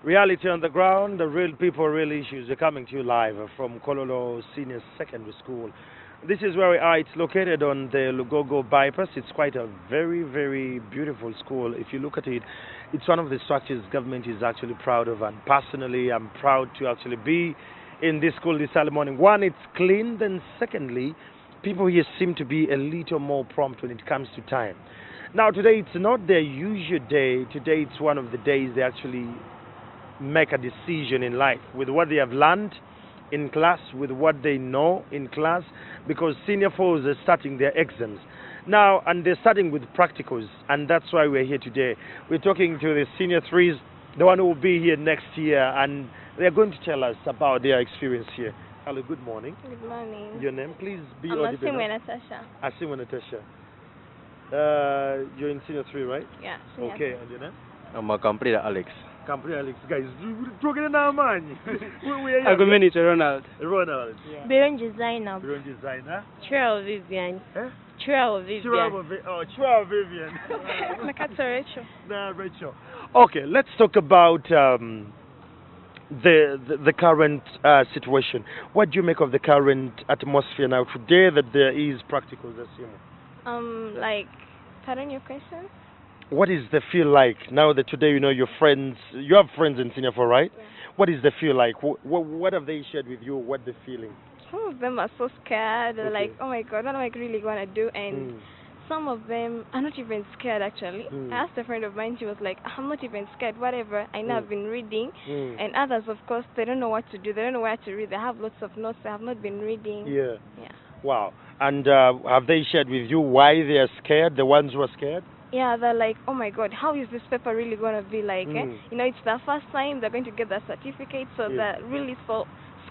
Reality on the ground, the real people, real issues are coming to you live from Kololo Senior Secondary School. This is where we are. It's located on the Lugogo bypass. It's quite a very, very beautiful school. If you look at it, it's one of the structures government is actually proud of. And personally, I'm proud to actually be in this school this early morning. One, it's clean. Then secondly, people here seem to be a little more prompt when it comes to time. Now, today it's not their usual day. Today it's one of the days they actually make a decision in life with what they have learned in class, with what they know in class, because senior fours are starting their exams now, and they're starting with practicals, and that's why we're here today. We're talking to the senior threes, the one who will be here next year, and they're going to tell us about their experience here. Hello, good morning. Good morning. Your name, please? I'm Asimwe Natasha. Asimwe Natasha. You're in senior 3, right? Yeah. Okay, and your name? I'm a complete Alex. Complete Alex. Guys, we're talking now, man. Argument Ronald. Ronald. Yeah. Bironji Zainab. Bironji Zainab. Trial Vivian. Eh? Trial Vivian. Trial Vivian. Nakata Rachel. Nah, Rachel. Okay, let's talk about the current situation. What do you make of the current atmosphere now today that there is practicals, like, pardon your question? What is the feel like now that today you know your friends, you have friends in Senior 4, right? Yeah. What is the feel like? What have they shared with you? What they're feeling? Some of them are so scared. They're like, oh my God, what am I really going to do? And some of them are not even scared, actually. I asked a friend of mine, she was like, I'm not even scared, whatever. I know I've been reading. And others, of course, they don't know what to do. They don't know where to read. They have lots of notes. They have not been reading. Yeah. Yeah. Wow. And have they shared with you why they are scared, the ones who are scared? Yeah, they're like, oh my God, how is this paper really going to be like? Eh? You know, it's their first time. They're going to get their certificate, so they're really so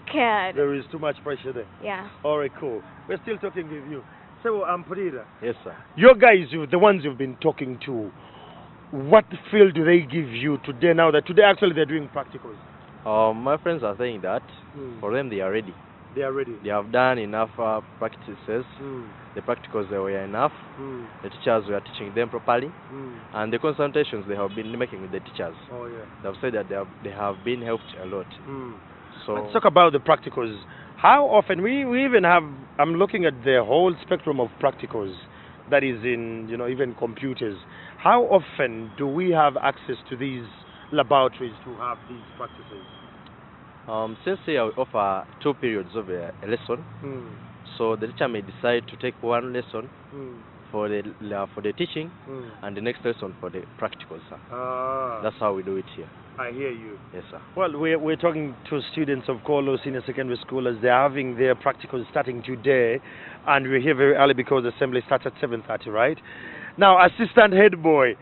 scared. There is too much pressure there. Yeah. All right, cool. We're still talking with you. So, Purida. Yes, sir. Your guys, the ones you've been talking to, what feel do they give you today now that today actually they're doing practicals? My friends are saying that for them they are ready. They are ready. They have done enough practices. The practicals they were enough. The teachers were teaching them properly. And the consultations they have been making with the teachers. Oh, yeah. They have said that they have been helped a lot. So let's talk about the practicals. How often, we even have, I'm looking at the whole spectrum of practicals that is in, you know, even computers. How often do we have access to these laboratories to have these practices? Since here we offer 2 periods of a lesson, so the teacher may decide to take one lesson for the teaching and the next lesson for the practicals, sir. That's how we do it here. I hear you. Yes, sir. Well, we're talking to students of Kolo Senior Secondary School as they're having their practicals starting today, and we're here very early because assembly starts at 7:30, right? Now, assistant head boy,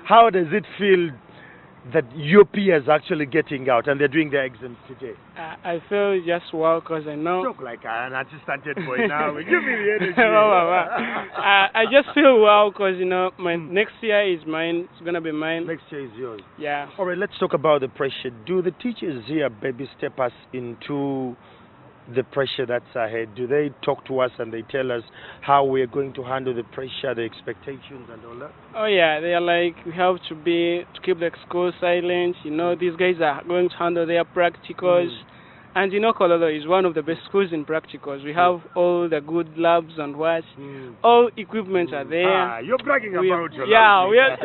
how does it feel that your peers are actually getting out and they're doing their exams today? I feel just wow because I know. Talk like an assistant head boy now. Give me the energy. I just feel wow because, you know, my next year is mine. It's going to be mine. Next year is yours. Yeah. All right, let's talk about the pressure. Do the teachers here baby step us into the pressure that's ahead? Do they talk to us and they tell us how we're going to handle the pressure, the expectations and all that? Oh yeah, they are like, we have to keep the school silent. You know, these guys are going to handle their practicals. And you know, Kololo is one of the best schools in practicals. We have all the good labs and what. All equipment are there. You're bragging about your labs.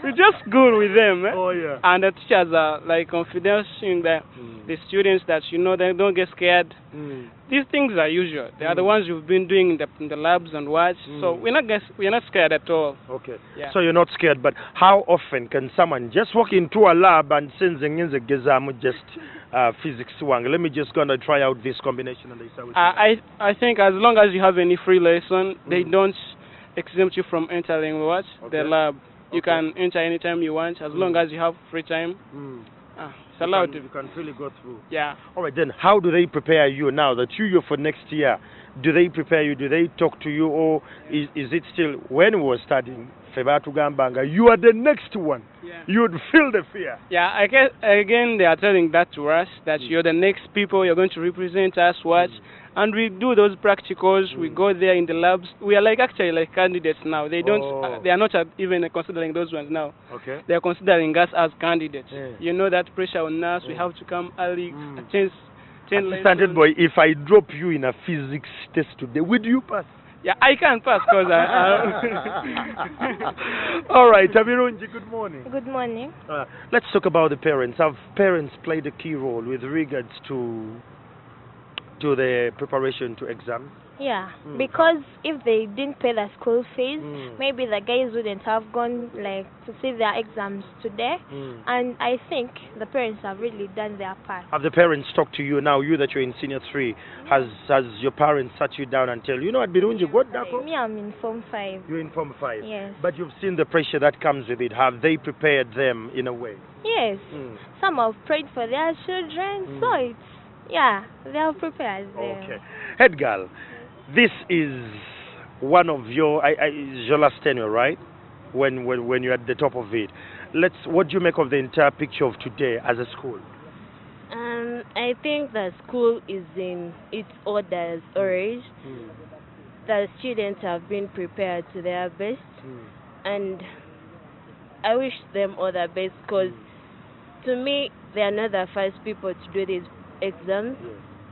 We're just good with them. Oh yeah. And the teachers are like confident in the students that, you know, they don't get scared. These things are usual. They are the ones you've been doing in the labs and what. So we're not scared at all. Okay. Yeah. So you're not scared, but how often can someone just walk into a lab and send just physics one? Let me just gonna try out this combination and they start with I think as long as you have any free lesson, they don't exempt you from entering the lab. You can enter anytime you want as long as you have free time. It's allowed. You can really go through. Yeah. All right, then how do they prepare you now that you're for next year? Do they prepare you? Do they talk to you, or is it still when we were studying Febatu Gambanga, you are the next one? Yeah. You would feel the fear. Yeah, I guess again they are telling that to us that you're the next people, you're going to represent us and we do those practicals. We go there in the labs. We are like actually like candidates now. They don't. They are not even considering those ones now. Okay. They are considering us as candidates. Yeah. You know that pressure on us. We have to come early. Change Assistant boy, if I drop you in a physics test today, would you pass? Yeah, I can pass because All right, Tabirunji, good morning. Good morning. Let's talk about the parents. Have parents played a key role with regards to the preparation to exams? Yeah, because if they didn't pay the school fees, maybe the guys wouldn't have gone like to see their exams today. And I think the parents have really done their part. Have the parents talked to you now? You that you're in senior 3, has your parents sat you down and tell you, you know what, Birunji, what that? Me, I'm in Form 5. You're in Form 5. Yes. But you've seen the pressure that comes with it. Have they prepared them in a way? Yes. Some have prayed for their children, so it's yeah, they are prepared. Okay, head girl. This is one of your last tenure, right? When you're at the top of it. What do you make of the entire picture of today as a school? I think the school is in its orders already. The students have been prepared to their best, and I wish them all the best because to me they are not the first people to do these exams.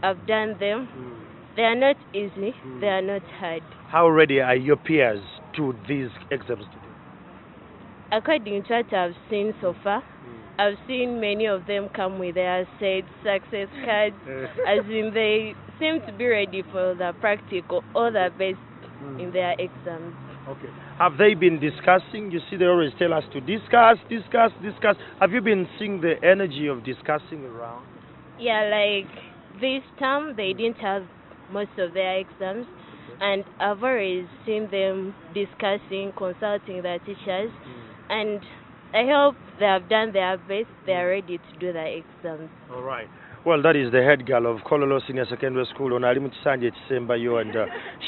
I've done them. They are not easy. They are not hard. How ready are your peers to these exams today? According to what I've seen so far, I've seen many of them come with their said success cards, as in they seem to be ready for the practical or the best in their exams. Okay. Have they been discussing? You see, they always tell us to discuss. Have you been seeing the energy of discussing around? Yeah, like this term they didn't have most of their exams, and I've always seen them discussing, consulting their teachers, and I hope they have done their best. They are ready to do the exams. All right. Well, that is the head girl of Kololo Senior Secondary School on Alimu Chisanje Chisembayo, and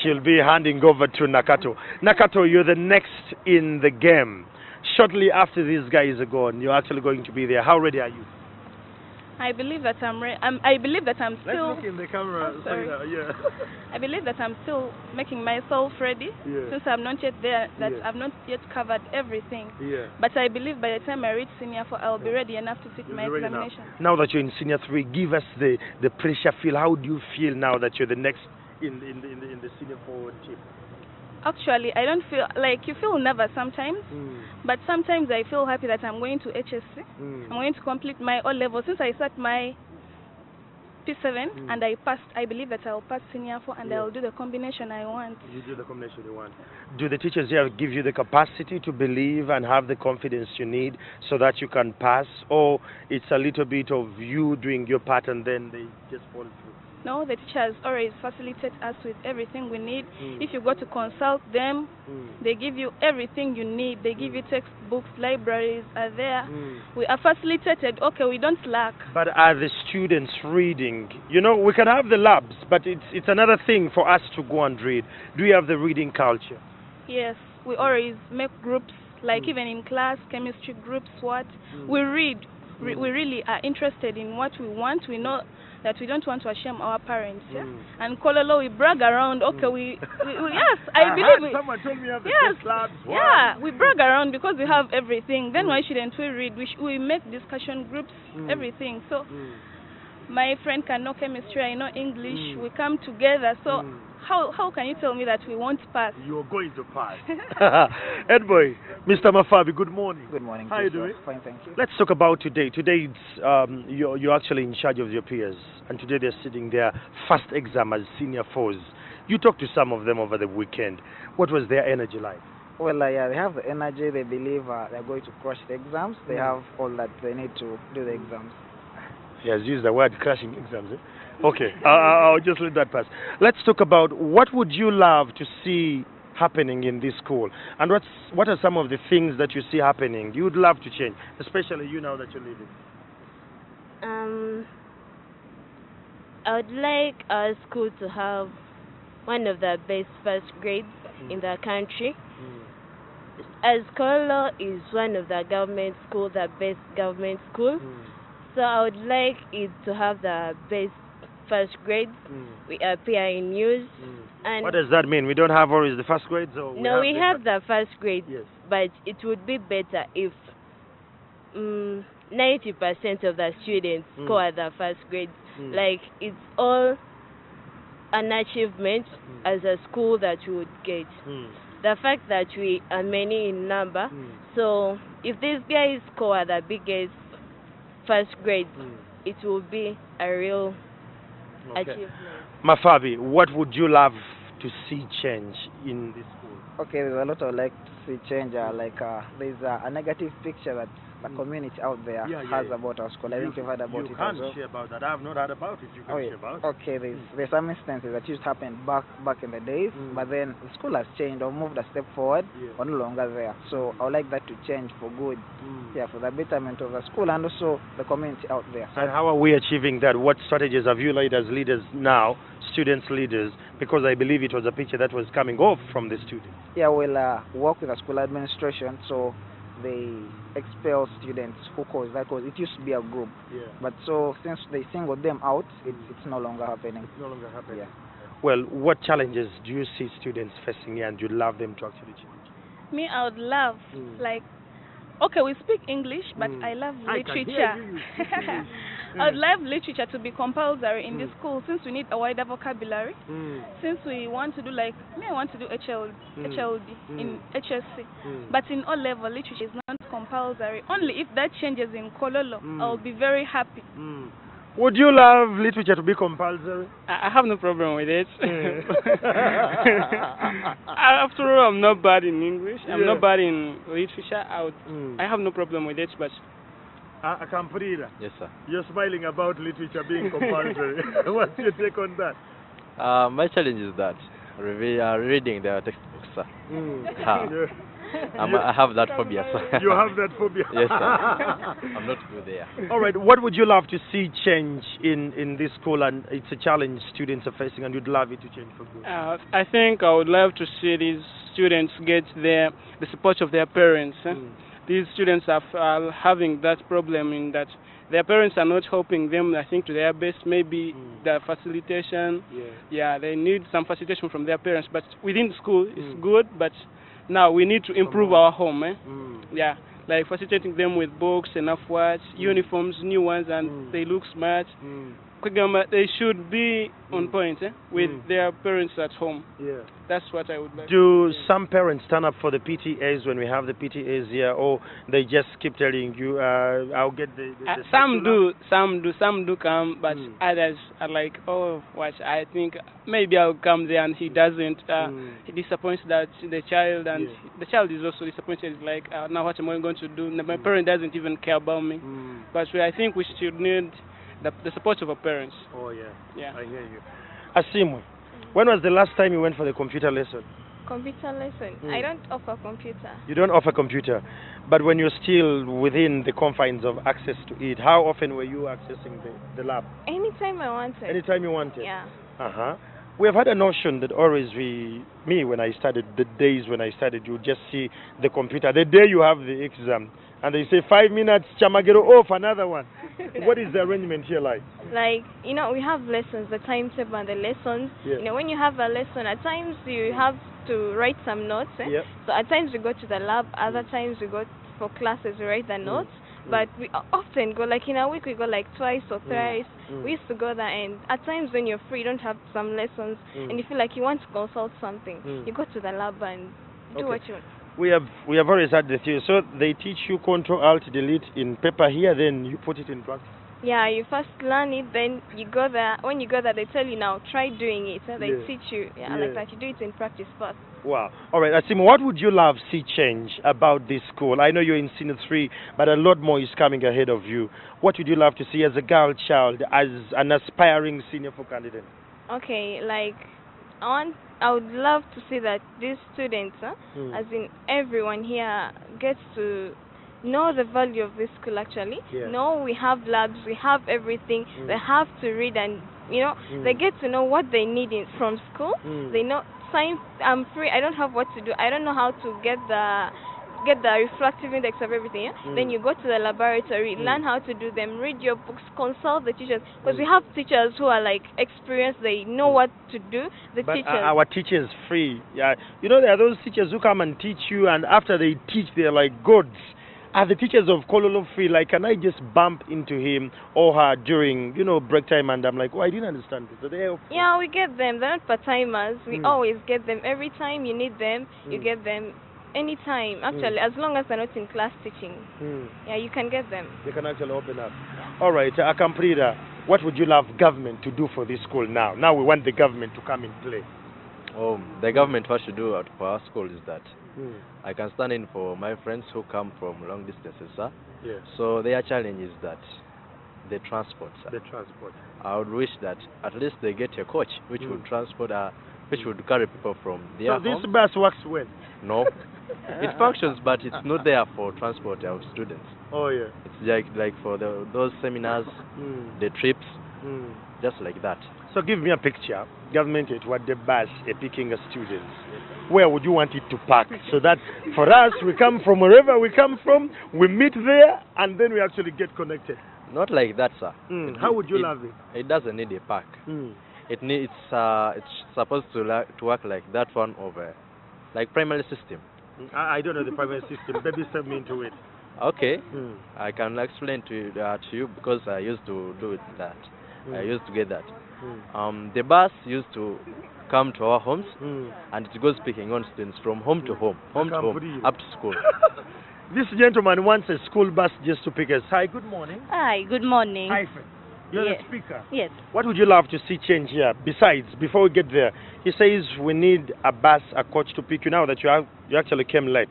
she'll be handing over to Nakato. Nakato, you're the next in the game. Shortly after these guys are gone, you're actually going to be there. How ready are you? I believe that I'm ready. I believe that I'm still. Let's look in the camera. Oh, sorry. Yeah. I believe that I'm still making myself ready. Since I'm not yet there, that I've not yet covered everything. But I believe by the time I reach senior 4, I'll be ready enough to sit my examination. Now that you're in senior 3, give us the pressure feel. How do you feel now that you're the next in the senior 4 team? Actually, I don't feel like you feel nervous sometimes, but sometimes I feel happy that I'm going to HSC. I'm going to complete my O level. Since I sat my P7 and I passed, I believe that I'll pass senior 4 and I'll do the combination I want. You do the combination you want. Do the teachers here give you the capacity to believe and have the confidence you need so that you can pass, or it's a little bit of you doing your part and then they just fall through? No, the teachers always facilitate us with everything we need. If you go to consult them, they give you everything you need. They give you textbooks, libraries are there. We are facilitated. Okay, we don't lack. But are the students reading? You know, we can have the labs, but it's another thing for us to go and read. Do you have the reading culture? Yes, we always make groups, like even in class, chemistry groups, we read. We really are interested in what we want. We know that we don't want to shame our parents, and Kololo, we brag around. Okay, we yes, I believe someone told me have the best labs. Yeah, we brag around because we have everything. Then why shouldn't we read? We make discussion groups, everything. So my friend can know chemistry, I know English. We come together. So how can you tell me that we won't pass? You're going to pass. Head boy, Mr. Mafabi, good morning. Good morning. How are you doing? Fine, thank you. Let's talk about today. Today, it's, you're actually in charge of your peers, and today they're sitting their first exam as senior 4s. You talked to some of them over the weekend. What was their energy like? Well, yeah, they have the energy. They believe they're going to crush the exams. They have all that they need to do the exams. He has used the word crushing exams. Okay, I'll just let that pass. Let's talk about what would you love to see happening in this school, and what are some of the things that you see happening you would love to change, especially you now that you're leaving? I would like our school to have one of the best first grades in the country. As Kololo is one of the government schools, the best government school, so I would like it to have the best first grade. We appear in news. And what does that mean? We don't have always the first grades? Or no, we have the first grade. Yes. But it would be better if 90% of the students score the first grade. Like, it's all an achievement as a school that we would get. The fact that we are many in number, so if these guys score the biggest first grade, it will be a real achievement. Mafabi, what would you love to see change in this school? Okay, there's a lot of like to see change. There's a negative picture that the community out there has about our school. I think you've heard about it as well. You can't share about that. I have not heard about it. You can share about it. Okay, there's some instances that used to happen back in the days, but then the school has changed or moved a step forward, or no longer there. So I would like that to change for good, for the betterment of the school and also the community out there. And how are we achieving that? What strategies have you laid as leaders now, students leaders? Because I believe it was a picture that was coming off from the students. Yeah, we'll work with the school administration, so they expel students who cause that, because it used to be a group. But so since they singled them out, it's no longer happening. It's no longer happening. Yeah. Well, what challenges do you see students facing here and you'd love them to actually change? Me, I would love, like, okay, we speak English, but I love literature. I would love literature to be compulsory in the school, since we need a wider vocabulary. Since we want to do, like, me, I want to do HLD in HSC. But in all level, literature is not compulsory. Only if that changes in Kololo, I'll be very happy. Would you love literature to be compulsory? I have no problem with it. After all, I'm not bad in English. I'm not bad in literature. I have no problem with it, but... Akamprira. Yes, sir. You're smiling about literature being compulsory. What's your take on that? My challenge is that reading the textbooks, sir. I have that phobia, sir. You have that phobia? Yes, sir. I'm not good there. All right. What would you love to see change in this school? And it's a challenge students are facing, and you'd love it to change for good. I think I would love to see these students get the support of their parents. These students are having that problem in that their parents are not helping them, I think, to their best. Maybe the facilitation, they need some facilitation from their parents. But within the school, it's good, but now we need to improve our home. Like facilitating them with books, enough words, uniforms, new ones, and they look smart. They should be on point with their parents at home. That's what I would like. Do some parents turn up for the PTAs when we have the PTAs here, or they just keep telling you, I'll get the some do come, but others are like, oh, what, I think maybe I'll come there, and he doesn't. He disappoints that the child, and the child is also disappointed. It's like, now what am I going to do? My parent doesn't even care about me. But I think we should need the support of our parents. Oh, yeah. I hear you. Asimwe, when was the last time you went for the computer lesson? Computer lesson? I don't offer computer. You don't offer computer. But when you're still within the confines of access to it, how often were you accessing the lab? Anytime I wanted. Anytime you wanted? Yeah. We have had a notion that always when I started, the days when I started, you just see the computer. The day you have the exam, and they say 5 minutes, Chamagero off, another one. What is the arrangement here like? Like, we have lessons, the timetable and the lessons. When you have a lesson, at times you have to write some notes. So at times we go to the lab, other times we go for classes, we write the notes. But we often go, like in a week, we go like twice or thrice. We used to go there, and at times when you're free, you don't have some lessons, and you feel like you want to consult something, you go to the lab and do what you want. We have always had the theory. So they teach you Control Alt Delete in paper here, then you put it in practice. Yeah, you first learn it, then you go there. When you go there, they tell you now, try doing it. So they teach you, like that. You do it in practice first. Wow. All right, Asim, what would you love to see change about this school? I know you're in Senior 3, but a lot more is coming ahead of you. What would you love to see as a girl child, as an aspiring Senior 4 candidate? Okay, like, I would love to see that these students, as in everyone here, gets to know the value of this school actually. Know we have labs, we have everything. They have to read, and they get to know what they need from school. They know science. I'm free. I don't have what to do. I don't know how to get the get the refractive index of everything. Yeah? Then you go to the laboratory, learn how to do them, read your books, consult the teachers. Because we have teachers who are like experienced, they know what to do. The But teachers. our teachers free. Yeah, you know, there are those teachers who come and teach you, and after they teach, they're like gods. Are the teachers of Kololo free? Like, can I just bump into him or her during, you know, break time? And I'm like, oh, I didn't understand this. Are they free? Yeah, we get them. They're not part-timers. We always get them. Every time you need them, you get them. Anytime, actually, as long as they're not in class teaching. Yeah, you can get them. You can actually open up. All right, Akamprida, what would you love government to do for this school now? Now we want the government to come in play. The government what should do for our school is that I can stand in for my friends who come from long distances, sir. Yeah. So their challenge is that the transport, sir. The transport. I would wish that at least they get a coach which would transport, which would carry people from their So this bus works well? No. It functions, but it's not there for transport of students. Oh, yeah. It's like for those seminars, the trips, just like that. So give me a picture. Government at what the bus picking a students. Where would you want it to park? So that for us, we come from wherever we come from, we meet there, and then we actually get connected. Not like that, sir. How would you love it? It doesn't need a park. It's supposed to work like that one over, like primary system. I don't know the primary system. Maybe step me into it. Okay. I can explain to you because I used to do that. I used to get that. The bus used to come to our homes and it goes picking on students from home to home, up to school. This gentleman wants a school bus just to pick us. Hi, good morning. Hi, good morning. Hi, friend. You're the speaker. Yes. What would you love to see change here? Besides, before we get there, he says we need a bus, a coach to pick you. Now that you actually came late,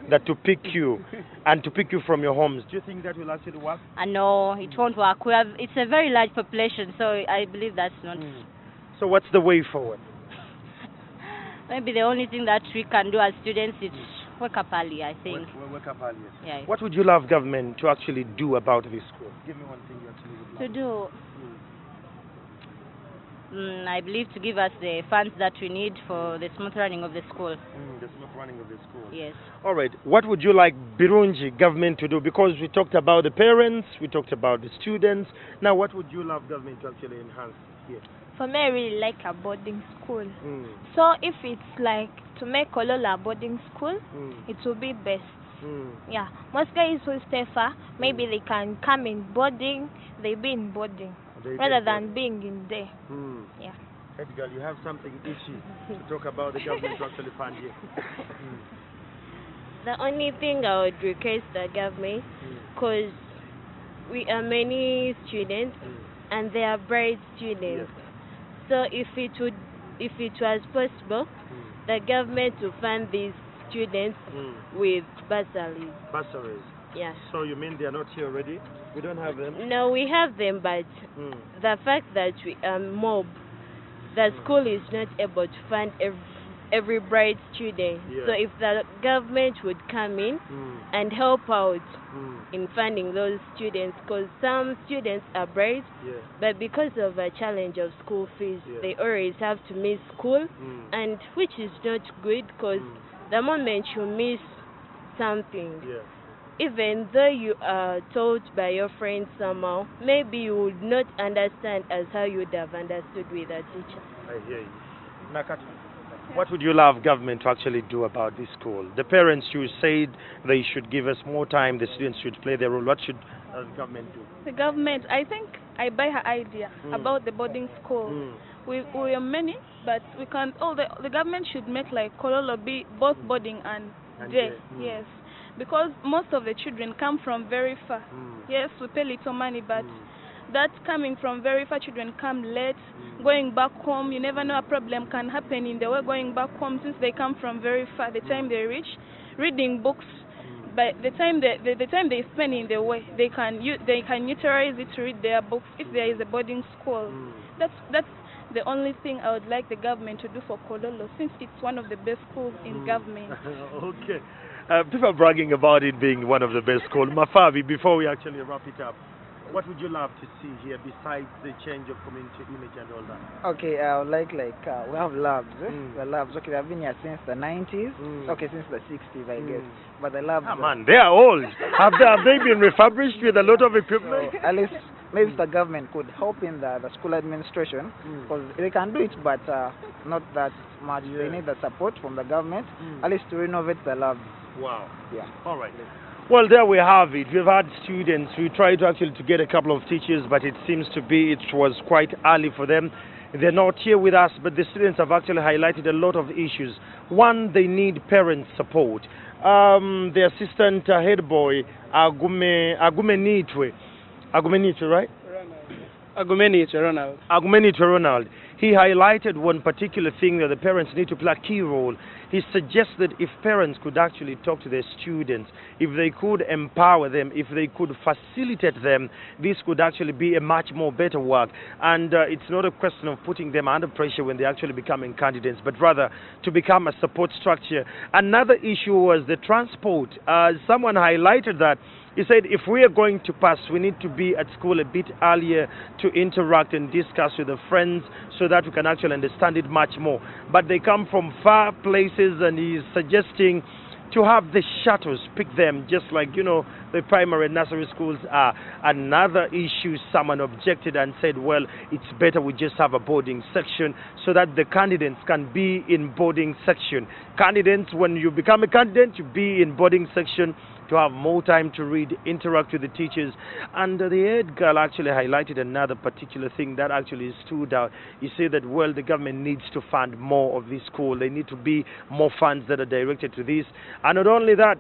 that to pick you and to pick you from your homes. Do you think that will actually work? No, it won't work. It's a very large population, so I believe that's not. So what's the way forward? Maybe the only thing that we can do as students is wake up early, I think. Wake up early. Yeah. What would you love government to actually do about this school? Give me one thing you actually would love. To do, I believe to give us the funds that we need for the smooth running of the school. The smooth running of the school. Yes. All right. What would you like Birungi government to do? Because we talked about the parents, we talked about the students. Now, what would you love government to actually enhance here? For me, I really like a boarding school. So if it's like to make Kololo a boarding school, it will be best. Yeah, most guys who stay far, maybe they can come in boarding, they be in boarding, rather than being in there. Yeah. Edgar, you have something itchy to talk about the government to actually fund here. The only thing I would request the government, because we are many students and they are bright students. So if it was possible, the government to fund these students with bursaries. Bursaries? Yes. So you mean they are not here already? We don't have them? No, we have them, but the fact that we are mob, the school is not able to fund every bright student. So if the government would come in and help out in funding those students, because some students are bright, but because of a challenge of school fees, they always have to miss school, and which is not good, because the moment you miss something, even though you are taught by your friends somehow, maybe you would not understand as how you would have understood with a teacher. I hear you. Nakata, what would you love government to actually do about this school? The parents, you said they should give us more time, the students should play their role. What should the government do? The government, I think I buy her idea about the boarding school. We are many, but we can. The government should make like Kololo be both boarding and day. Yes, because most of the children come from very far. Yes, we pay little money, but that coming from very far, children come late, going back home. You never know, a problem can happen in the way going back home since they come from very far. The time they reach, reading books. But the time they spend in the way, they can utilize it to read their books if there is a boarding school. That's the only thing I would like the government to do for Kololo, since it's one of the best schools in government. Okay. People are bragging about it being one of the best schools. Mafabi, before we actually wrap it up, What would you love to see here besides the change of community image and all that? Okay, I would like we have labs. The labs. Okay, they've been here since the 90s. Okay, since the 60s, I guess. But the labs. Ah, man, they are old. have they been refurbished with a lot of equipment? So, at least maybe the government could help in the school administration, because they can do it, but not that much. They need the support from the government, at least to renovate the labs. Wow. Yeah. All right. Well, there we have it. We've had students. We tried to actually to get a couple of teachers, but it seems to be it was quite early for them. They're not here with us, but the students have actually highlighted a lot of issues. One, they need parent support. The assistant head boy, Agumenitwe, right? Agumenitwe Ronald. He highlighted one particular thing that the parents need to play a key role. He suggested if parents could actually talk to their students, if they could empower them, if they could facilitate them, this could actually be a much more better work. And it's not a question of putting them under pressure when they're actually becoming candidates, but rather to become a support structure. Another issue was the transport. Someone highlighted that. He said if we are going to pass, we need to be at school a bit earlier to interact and discuss with the friends so that we can actually understand it much more. But they come from far places, and he's suggesting to have the shuttles pick them, just like, you know, the primary and nursery schools are. Another issue, someone objected and said, well, it's better we just have a boarding section so that the candidates can be in boarding section. Candidates, when you become a candidate, you be in boarding section to have more time to read, interact with the teachers. And the head girl actually highlighted another particular thing that actually stood out. He said that, well, the government needs to fund more of this school. There need to be more funds that are directed to this. And not only that,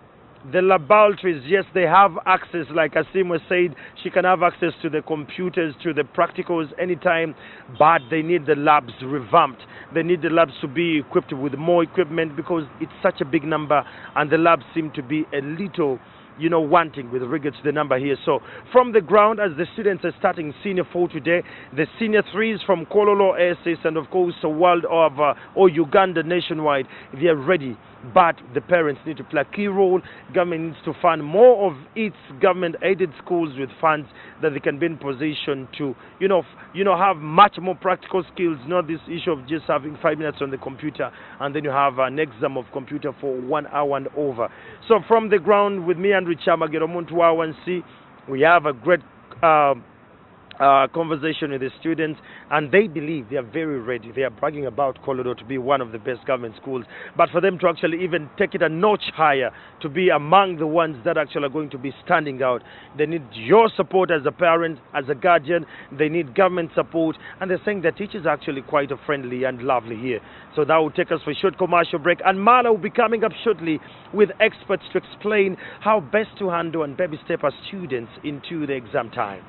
the laboratories, yes, they have access, like Asima said, she can have access to the computers, to the practicals anytime, but they need the labs revamped. They need the labs to be equipped with more equipment because it's such a big number, and the labs seem to be a little, you know, wanting with regards to the number here. So from the ground, as the students are starting Senior 4 today, the Senior 3s from Kololo, SS, and of course the world of or Uganda nationwide, they are ready. But the parents need to play a key role. Government needs to fund more of its government-aided schools with funds that they can be in position to, you know, have much more practical skills. Not this issue of just having 5 minutes on the computer and then you have an exam of computer for 1 hour and over. So from the ground with me and Richama Geromuntu Awansi, we have a great conversation with the students, and they believe they are very ready. They are bragging about Colorado to be one of the best government schools, but for them to actually even take it a notch higher, to be among the ones that actually are going to be standing out, they need your support as a parent, as a guardian. They need government support, and they're saying that teachers are actually quite friendly and lovely here. So that will take us for a short commercial break, and Marla will be coming up shortly with experts to explain how best to handle and baby step our students into the exam time.